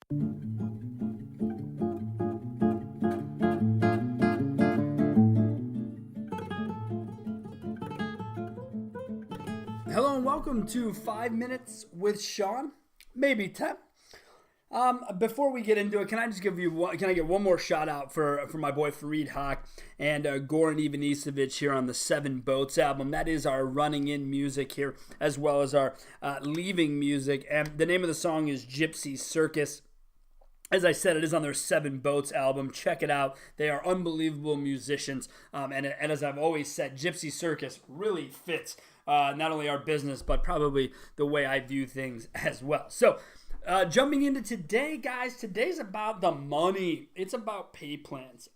Hello and welcome to 5 Minutes with Sean, maybe 10. Before we get into it, can I get one more shout out for my boy Fareed Haq and Goran Ivanisevic here on the Seven Boats album. That is our running in music here, as well as our leaving music. And the name of the song is Gypsy Circus. As I said, it is on their Seven Boats album. Check it out. They are unbelievable musicians. And as I've always said, Gypsy Circus really fits not only our business, but probably the way I view things as well. So, jumping into today, guys, today's about the money. It's about pay plans.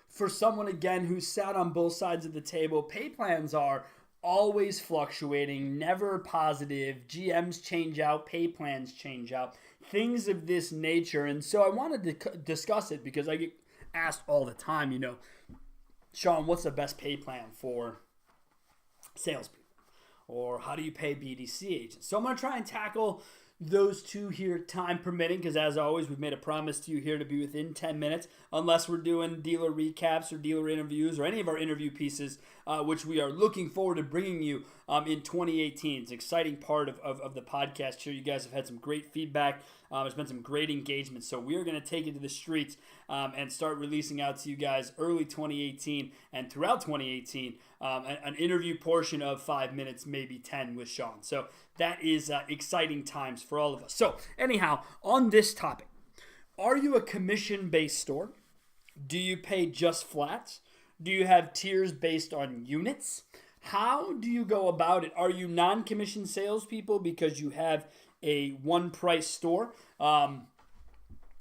For someone, again, who's sat on both sides of the table, pay plans are always fluctuating, never positive. GMs change out, pay plans change out, things of this nature. And so I wanted to discuss it because I get asked all the time, Sean, what's the best pay plan for salespeople? Or how do you pay BDC agents? So I'm going to try and tackle those two here, time permitting, because as always, we've made a promise to you here to be within 10 minutes, unless we're doing dealer recaps or dealer interviews or any of our interview pieces, which we are looking forward to bringing you in 2018. It's an exciting part of the podcast here. You guys have had some great feedback. There's been some great engagement. So we are going to take it to the streets and start releasing out to you guys early 2018 and throughout 2018 an interview portion of 5 minutes, maybe 10 with Sean. So that is exciting times for all of us. So anyhow, on this topic, are you a commission-based store? Do you pay just flats? Do you have tiers based on units? How do you go about it? Are you non-commission salespeople because you have a one-price store?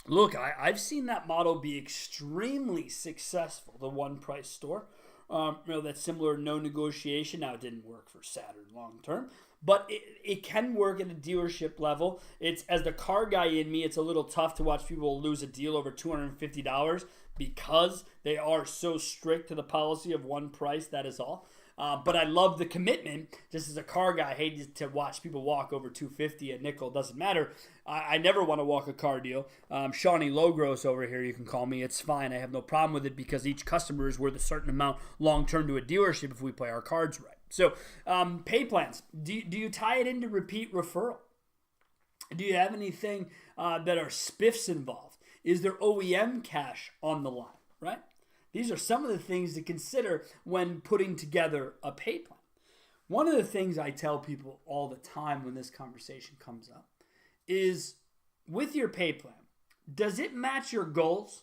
Look, I've seen that model be extremely successful, the one-price store. That similar no negotiation. Now, it didn't work for Saturn long term, but it can work at a dealership level. It's, as the car guy in me, it's a little tough to watch people lose a deal over $250 because they are so strict to the policy of one price. That is all. But I love the commitment. Just as a car guy, I hate to watch people walk over $250 a nickel. Doesn't matter. I never want to walk a car deal. Shawnee Logros over here, you can call me. It's fine. I have no problem with it because each customer is worth a certain amount long-term to a dealership if we play our cards right. So pay plans. Do you tie it into repeat referral? Do you have anything that are SPiffs involved? Is there OEM cash on the line, right? These are some of the things to consider when putting together a pay plan. One of the things I tell people all the time when this conversation comes up is, with your pay plan, does it match your goals?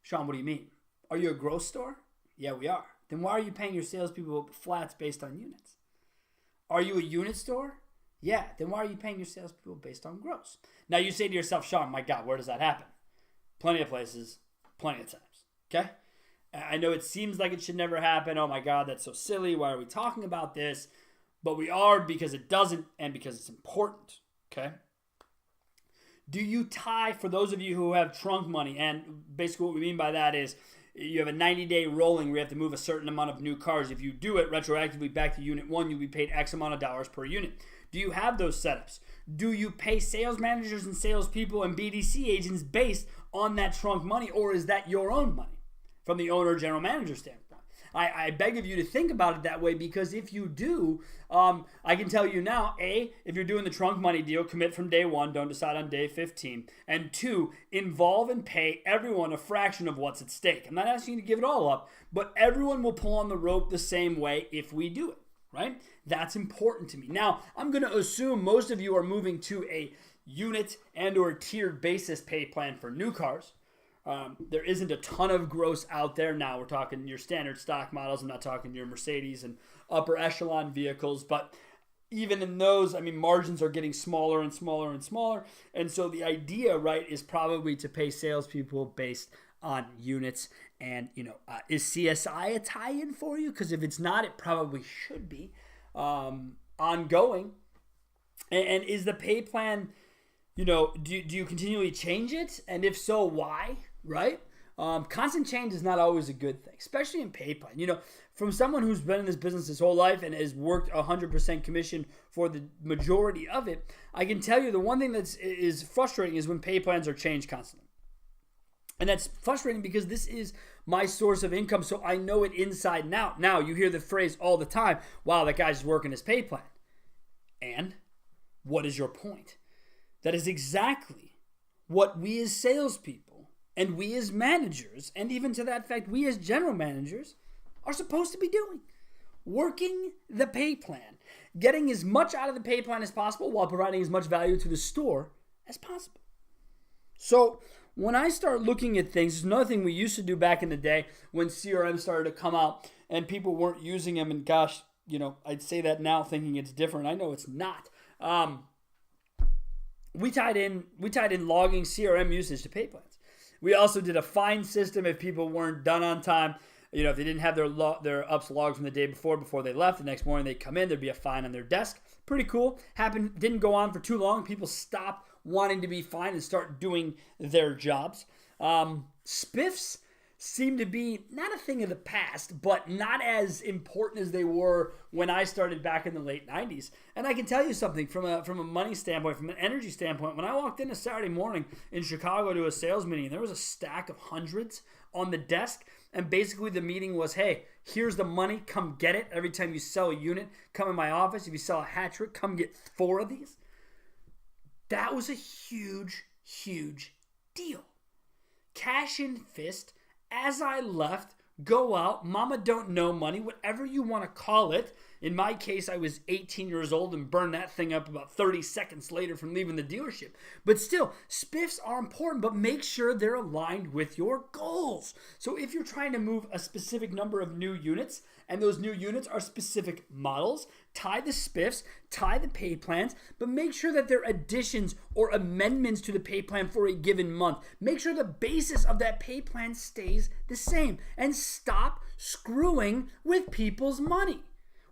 Sean, what do you mean? Are you a growth store? Yeah, we are. Then why are you paying your salespeople flats based on units? Are you a unit store? Yeah, then why are you paying your salespeople based on gross? Now you say to yourself, Sean, my God, where does that happen? Plenty of places, plenty of times. Okay? I know it seems like it should never happen. Oh my God, that's so silly. Why are we talking about this? But we are, because it doesn't and because it's important. Okay? Do you tie, for those of you who have trunk money, and basically what we mean by that is you have a 90-day rolling where you have to move a certain amount of new cars. If you do it retroactively back to unit one, you'll be paid X amount of dollars per unit. Do you have those setups? Do you pay sales managers and salespeople and BDC agents based on that trunk money, or is that your own money from the owner or general manager standpoint? I beg of you to think about it that way, because if you do, I can tell you now, A, if you're doing the trunk money deal, commit from day one, don't decide on day 15. And 2, involve and pay everyone a fraction of what's at stake. I'm not asking you to give it all up, but everyone will pull on the rope the same way if we do it, right? That's important to me. Now, I'm going to assume most of you are moving to a unit and or tiered basis pay plan for new cars. There isn't a ton of gross out there now. We're talking your standard stock models. I'm not talking your Mercedes and upper echelon vehicles, but even in those, I mean, margins are getting smaller and smaller and smaller. And so the idea, right, is probably to pay salespeople based on units. And, is CSI a tie-in for you? Because if it's not, it probably should be ongoing. And is the pay plan, do you continually change it? And if so, why? Right? Constant change is not always a good thing, especially in pay plan. From someone who's been in this business his whole life and has worked 100% commission for the majority of it, I can tell you the one thing that is frustrating is when pay plans are changed constantly. And that's frustrating because this is my source of income, so I know it inside and out. Now, you hear the phrase all the time, wow, that guy's working his pay plan. And what is your point? That is exactly what we as salespeople and we as managers, and even to that fact, we as general managers are supposed to be doing. Working the pay plan. Getting as much out of the pay plan as possible while providing as much value to the store as possible. So when I start looking at things, there's another thing we used to do back in the day when CRM started to come out and people weren't using them. And gosh, I'd say that now thinking it's different. I know it's not. We tied in logging CRM usage to pay plans. We also did a fine system if people weren't done on time. If they didn't have their ups logged from the day before they left, the next morning they'd come in, there'd be a fine on their desk. Pretty cool. Didn't go on for too long. People stopped wanting to be fined and start doing their jobs. SPiffs seem to be not a thing of the past, but not as important as they were when I started back in the late 90s. And I can tell you something from a money standpoint, from an energy standpoint. When I walked in a Saturday morning in Chicago to a sales meeting, there was a stack of hundreds on the desk. And basically the meeting was, hey, here's the money. Come get it. Every time you sell a unit, come in my office. If you sell a hat trick, come get 4 of these. That was a huge, huge deal. Cash in fist. As I left, go out, mama don't know money, whatever you want to call it. In my case, I was 18 years old and burned that thing up about 30 seconds later from leaving the dealership. But still, SPiffs are important, but make sure they're aligned with your goals. So if you're trying to move a specific number of new units, and those new units are specific models, tie the SPiffs, tie the pay plans, but make sure that they're additions or amendments to the pay plan for a given month. Make sure the basis of that pay plan stays the same, and stop screwing with people's money.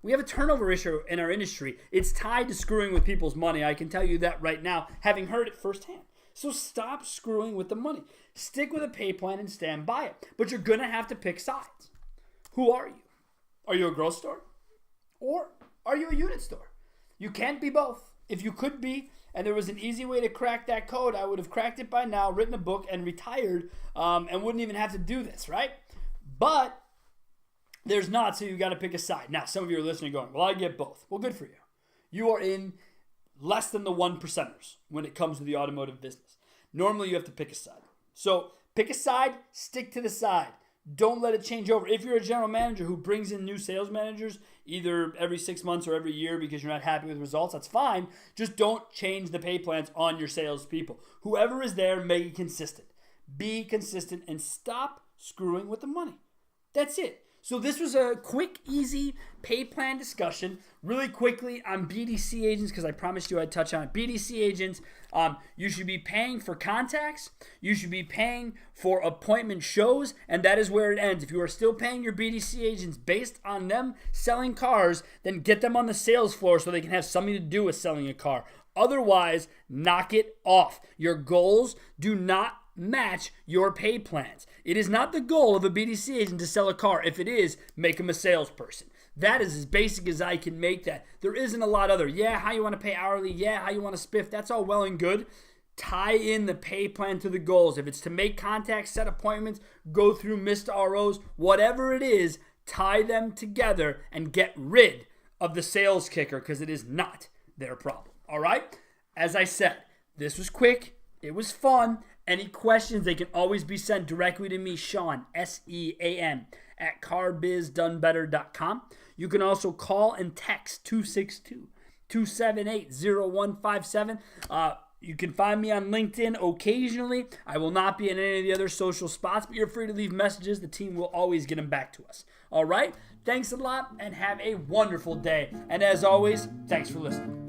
We have a turnover issue in our industry. It's tied to screwing with people's money. I can tell you that right now, having heard it firsthand. So stop screwing with the money. Stick with a pay plan and stand by it. But you're going to have to pick sides. Who are you? Are you a growth store? Or are you a unit store? You can't be both. If you could be, and there was an easy way to crack that code, I would have cracked it by now, written a book, and retired, and wouldn't even have to do this, right? But there's not, so you got to pick a side. Now, some of you are listening going, well, I get both. Well, good for you. You are in less than the 1%ers when it comes to the automotive business. Normally, you have to pick a side. So pick a side, stick to the side. Don't let it change over. If you're a general manager who brings in new sales managers either every 6 months or every year because you're not happy with results, that's fine. Just don't change the pay plans on your salespeople. Whoever is there, make it consistent. Be consistent and stop screwing with the money. That's it. So this was a quick, easy pay plan discussion. Really quickly on BDC agents, because I promised you I'd touch on it. BDC agents, you should be paying for contacts. You should be paying for appointment shows, and that is where it ends. If you are still paying your BDC agents based on them selling cars, then get them on the sales floor so they can have something to do with selling a car. Otherwise, knock it off. Your goals do not match your pay plans. It is not the goal of a BDC agent to sell a car. If it is, make him a salesperson. That is as basic as I can make that. There isn't a lot other. Yeah, how you want to pay hourly. Yeah, how you want to spiff. That's all well and good. Tie in the pay plan to the goals. If it's to make contacts, set appointments, go through missed ROs, whatever it is, tie them together and get rid of the sales kicker because it is not their problem. All right? As I said, this was quick. It was fun. Any questions, they can always be sent directly to me, Sean, S-E-A-N, at carbizdonebetter.com. You can also call and text 262-278-0157. You can find me on LinkedIn occasionally. I will not be in any of the other social spots, but you're free to leave messages. The team will always get them back to us. All right? Thanks a lot, and have a wonderful day. And as always, thanks for listening.